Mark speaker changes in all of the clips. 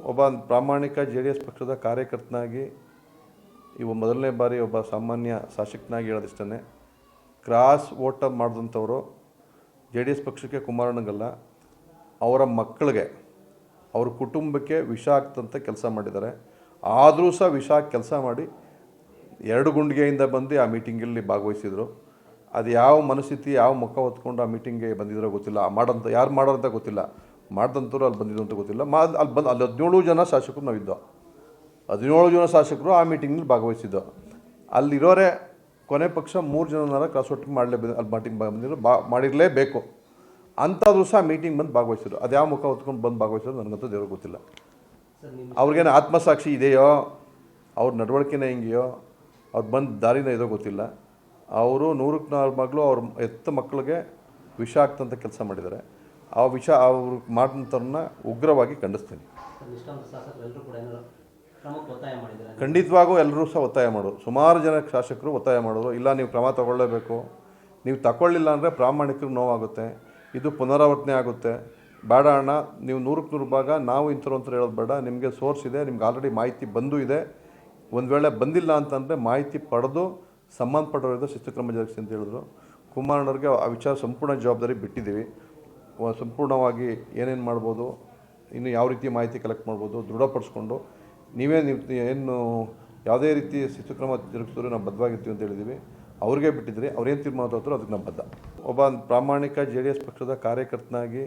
Speaker 1: ಒಬ್ಬ ಪ್ರಾಮಾಣಿಕ JDS ಪಕ್ಷದ ಕಾರ್ಯಕರ್ತನಾಗಿ ಇವು ಮೊದಲನೇ ಬಾರಿ ಒಬ್ಬ ಸಾಮಾನ್ಯ ಶಾಸಕನಾಗಿ ಹೇಳೋದಿಷ್ಟೇ, ಕ್ರಾಸ್ ವೋಟ್ ಮಾಡಿದಂಥವರು JDS ಪಕ್ಷಕ್ಕೆ ಕುಮಾರಣ್ಣಗಲ್ಲ, ಅವರ ಮಕ್ಕಳಿಗೆ ಅವ್ರ ಕುಟುಂಬಕ್ಕೆ ವಿಷ ಆಗ್ತಂತ ಕೆಲಸ ಮಾಡಿದ್ದಾರೆ. ಆದರೂ ಸಹ ವಿಷ ಕೆಲಸ ಮಾಡಿ 2 ಗುಂಡಿಗೆಯಿಂದ ಬಂದು ಆ ಮೀಟಿಂಗಲ್ಲಿ ಭಾಗವಹಿಸಿದರು. ಅದು ಯಾವ ಮನಸ್ಥಿತಿ ಯಾವ ಮುಖ ಹೊತ್ಕೊಂಡು ಆ ಮೀಟಿಂಗ್ಗೆ ಬಂದಿದ್ರೋ ಗೊತ್ತಿಲ್ಲ. ಯಾರು ಮಾಡೋರಂತ ಗೊತ್ತಿಲ್ಲ, ಮಾಡಿದಂಥವ್ರು ಅಲ್ಲಿ ಬಂದಿದ್ದು ಅಂತ ಗೊತ್ತಿಲ್ಲ. ಅಲ್ಲಿ 17 ಜನ ಶಾಸಕರು ನಾವಿದ್ದೋ, 17 ಜನ ಶಾಸಕರು ಆ ಮೀಟಿಂಗ್ನಲ್ಲಿ ಭಾಗವಹಿಸಿದ್ದೋ. ಅಲ್ಲಿರೋರೆ ಕೊನೆ ಪಕ್ಷ 3 ಜನನಾರ ಕ್ರಾಸ್ ವೋಟ್ ಅಲ್ಲಿ ಮೀಟಿಂಗ್ ಬಂದಿರೋ ಮಾಡಿರಲೇಬೇಕು ಅಂತಾದರೂ ಸಹ ಮೀಟಿಂಗ್ ಬಂದು ಭಾಗವಹಿಸಿದ್ರು. ಅದು ಯಾವ ಮುಖ ಹೊತ್ಕೊಂಡು ಬಂದು ಭಾಗವಹಿಸೋದು ನನಗಂತೂ ದೇವ್ರಿಗೆ ಗೊತ್ತಿಲ್ಲ. ಅವ್ರಿಗೇನು ಆತ್ಮಸಾಕ್ಷಿ ಇದೆಯೋ, ಅವ್ರ ನಡವಳಿಕೆನೇ ಹಿಂಗೆಯೋ, ಅವ್ರು ಬಂದು ದಾರಿನ ಇದೋ ಗೊತ್ತಿಲ್ಲ. ಅವರು 100ಕ್ಕೆ 4 ಮಗಳು ಅವ್ರ ಎತ್ತ ಮಕ್ಕಳಿಗೆ ವಿಷ ಆಗ್ತಂತ ಕೆಲಸ ಮಾಡಿದ್ದಾರೆ. ಆ ವಿಷ ಅವ್ರು ಮಾಡಿದಂಥವ್ರನ್ನ ಉಗ್ರವಾಗಿ ಖಂಡಿಸ್ತೀನಿ. ಖಂಡಿತವಾಗೂ ಎಲ್ಲರೂ ಸಹ ಒತ್ತಾಯ ಮಾಡೋರು, ಸುಮಾರು ಜನ ಶಾಸಕರು ಒತ್ತಾಯ ಮಾಡೋರು, ಇಲ್ಲ ನೀವು ಕ್ರಮ ತಗೊಳ್ಳೇಬೇಕು, ನೀವು ತಗೊಳ್ಳಿಲ್ಲ ಅಂದರೆ ಪ್ರಾಮಾಣಿಕರು ನೋವಾಗುತ್ತೆ, ಇದು ಪುನರಾವರ್ತನೆ ಆಗುತ್ತೆ, ಬೇಡ ಅಣ್ಣ ನೀವು 100ಕ್ಕೆ 100 ಭಾಗ ನಾವು ಇಂಥವ್ರು ಅಂತ ಹೇಳೋದು ಬೇಡ, ನಿಮಗೆ ಸೋರ್ಸ್ ಇದೆ, ನಿಮ್ಗೆ ಆಲ್ರೆಡಿ ಮಾಹಿತಿ ಬಂದು ಇದೆ, ಒಂದು ವೇಳೆ ಬಂದಿಲ್ಲ ಅಂತಂದರೆ ಮಾಹಿತಿ ಪಡೆದು ಸಂಬಂಧಪಟ್ಟವರಿಂದ ಶಿಸ್ತುಕ್ರಮ ಜರುಗಿಸಿ ಅಂತ ಹೇಳಿದ್ರು. ಕುಮಾರಣ್ಣವ್ರಿಗೆ ಆ ವಿಚಾರ ಸಂಪೂರ್ಣ ಜವಾಬ್ದಾರಿ ಬಿಟ್ಟಿದ್ದೀವಿ. ಸಂಪೂರ್ಣವಾಗಿ ಏನೇನು ಮಾಡ್ಬೋದು, ಇನ್ನು ಯಾವ ರೀತಿ ಮಾಹಿತಿ ಕಲೆಕ್ಟ್ ಮಾಡ್ಬೋದು ದೃಢಪಡಿಸ್ಕೊಂಡು ನೀವು ಏನು ಯಾವುದೇ ರೀತಿ ಶಿಸ್ತುಕ್ರಮ ಜರುಗಿಸಿದ್ರು ನಾವು ಬದ್ಧವಾಗಿರ್ತೀವಿ ಅಂತ ಹೇಳಿದ್ದೀವಿ. ಅವ್ರಿಗೆ ಬಿಟ್ಟಿದ್ರಿ, ಅವ್ರೇನು ತೀರ್ಮಾನ ತಗೋತಾರೋ ಅದಕ್ಕೆ ನಾವು ಬದ್ಧ. ಒಬ್ಬ ಪ್ರಾಮಾಣಿಕ JDS ಪಕ್ಷದ ಕಾರ್ಯಕರ್ತನಾಗಿ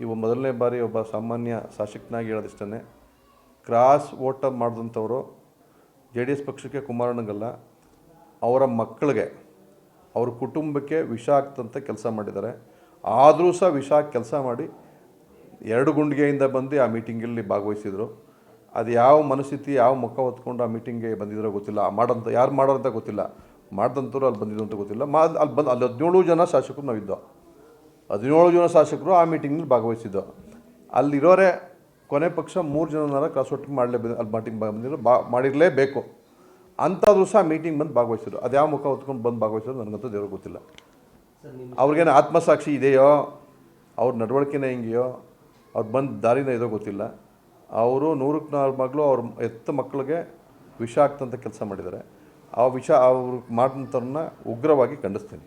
Speaker 1: ಇವು ಮೊದಲನೇ ಬಾರಿ ಒಬ್ಬ ಸಾಮಾನ್ಯ ಶಾಸಕನಾಗಿ ಹೇಳೋದಿಷ್ಟೇ, ಕ್ರಾಸ್ ವೋಟ್ ಮಾಡಿದಂಥವರು JDS ಪಕ್ಷಕ್ಕೆ ಕುಮಾರಣ್ಣಗಲ್ಲ, ಅವರ ಮಕ್ಕಳಿಗೆ ಅವ್ರ ಕುಟುಂಬಕ್ಕೆ ವಿಷ ಆಗ್ತಂತ ಕೆಲಸ ಮಾಡಿದ್ದಾರೆ. ಆದರೂ ಸಹ ವಿಷ ಕೆಲಸ ಮಾಡಿ 2 ಗುಂಡಿಗೆಯಿಂದ ಬಂದು ಆ ಮೀಟಿಂಗಲ್ಲಿ ಭಾಗವಹಿಸಿದರು. ಅದು ಯಾವ ಮನಸ್ಥಿತಿ ಯಾವ ಮುಖ ಹೊತ್ಕೊಂಡು ಆ ಮೀಟಿಂಗ್ಗೆ ಬಂದಿದ್ರೋ ಗೊತ್ತಿಲ್ಲ. ಯಾರು ಮಾಡೋರಂತ ಗೊತ್ತಿಲ್ಲ, ಮಾಡಿದಂಥವ್ರು ಅಲ್ಲಿ ಬಂದಿದ್ದು ಅಂತ ಗೊತ್ತಿಲ್ಲ. ಅಲ್ಲಿ 17 ಜನ ಶಾಸಕರು ನಾವಿದ್ದೋ, 17 ಜನ ಶಾಸಕರು ಆ ಮೀಟಿಂಗ್ನಲ್ಲಿ ಭಾಗವಹಿಸಿದ್ದೋ. ಅಲ್ಲಿರೋರೆ ಕೊನೆ ಪಕ್ಷ 3 ಜನನಾರ ಕ್ರಾಸ್ ವೋಟ್ ಅಲ್ಲಿ ಮೀಟಿಂಗ್ ಬಂದಿರೋ ಮಾಡಿರಲೇಬೇಕು ಅಂತಾದರೂ ಸಹ ಮೀಟಿಂಗ್ ಬಂದು ಭಾಗವಹಿಸಿದ್ರು. ಅದು ಯಾವ ಮುಖ ಹೊತ್ಕೊಂಡು ಬಂದು ಭಾಗವಹಿಸೋದು ನನಗಂತೂ ದೇವ್ರಿಗೆ ಗೊತ್ತಿಲ್ಲ. ಅವ್ರಿಗೇನು ಆತ್ಮಸಾಕ್ಷಿ ಇದೆಯೋ, ಅವ್ರ ನಡವಳಿಕೆನೇ ಹಿಂಗೆಯೋ, ಅವ್ರು ಬಂದು ದಾರಿನ ಇದೋ ಗೊತ್ತಿಲ್ಲ. ಅವರು 100ಕ್ಕೆ 4 ಮಗಳು ಅವ್ರ ಎತ್ತ ಮಕ್ಕಳಿಗೆ ವಿಷ ಆಗ್ತಂತ ಕೆಲಸ ಮಾಡಿದ್ದಾರೆ. ಆ ವಿಷ ಅವ್ರು ಮಾಡಿದಂಥವ್ರನ್ನ ಉಗ್ರವಾಗಿ ಖಂಡಿಸ್ತೀನಿ.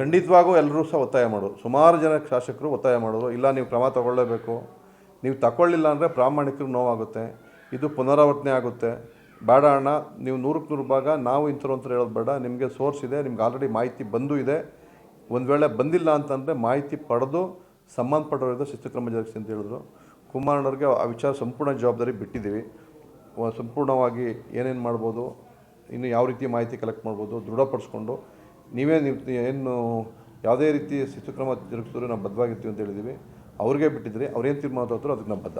Speaker 1: ಖಂಡಿತವಾಗೂ ಎಲ್ಲರೂ ಸಹ ಒತ್ತಾಯ ಮಾಡೋರು, ಸುಮಾರು ಜನ ಶಾಸಕರು ಒತ್ತಾಯ ಮಾಡೋರು, ಇಲ್ಲ ನೀವು ಕ್ರಮ ತಗೊಳ್ಳೇಬೇಕು, ನೀವು ತಗೊಳ್ಳಿಲ್ಲ ಅಂದರೆ ಪ್ರಾಮಾಣಿಕರು ನೋವಾಗುತ್ತೆ, ಇದು ಪುನರಾವರ್ತನೆ ಆಗುತ್ತೆ, ಬೇಡ ಅಣ್ಣ ನೀವು 100ಕ್ಕೆ 100 ಭಾಗ ನಾವು ಇಂಥವ್ರು ಅಂತ ಹೇಳೋದು ಬೇಡ, ನಿಮಗೆ ಸೋರ್ಸ್ ಇದೆ, ನಿಮ್ಗೆ ಆಲ್ರೆಡಿ ಮಾಹಿತಿ ಬಂದು ಇದೆ, ಒಂದು ವೇಳೆ ಬಂದಿಲ್ಲ ಅಂತಂದರೆ ಮಾಹಿತಿ ಪಡೆದು ಸಂಬಂಧಪಟ್ಟವರಿಂದ ಶಿಸ್ತುಕ್ರಮ ಜರುಗಿಸಿ ಅಂತ ಹೇಳಿದ್ರು. ಕುಮಾರಣ್ಣವ್ರಿಗೆ ಆ ವಿಚಾರ ಸಂಪೂರ್ಣ ಜವಾಬ್ದಾರಿ ಬಿಟ್ಟಿದ್ದೀವಿ. ಸಂಪೂರ್ಣವಾಗಿ ಏನೇನು ಮಾಡ್ಬೋದು, ಇನ್ನು ಯಾವ ರೀತಿ ಮಾಹಿತಿ ಕಲೆಕ್ಟ್ ಮಾಡ್ಬೋದು ದೃಢಪಡಿಸ್ಕೊಂಡು ಏನು ಯಾವುದೇ ರೀತಿ ಶಿಸ್ತುಕ್ರಮ ಜರುಗಿಸಿದ್ರು ನಾವು ಬದ್ಧವಾಗಿರ್ತೀವಿ ಅಂತ ಹೇಳಿದ್ದೀವಿ. ಅವ್ರಿಗೆ ಬಿಟ್ಟಿದ್ರಿ, ಅವ್ರೇನು ತೀರ್ಮಾನ ತಗೋತಾರೋ ಅದಕ್ಕೆ ನಾವು ಬದ್ಧ.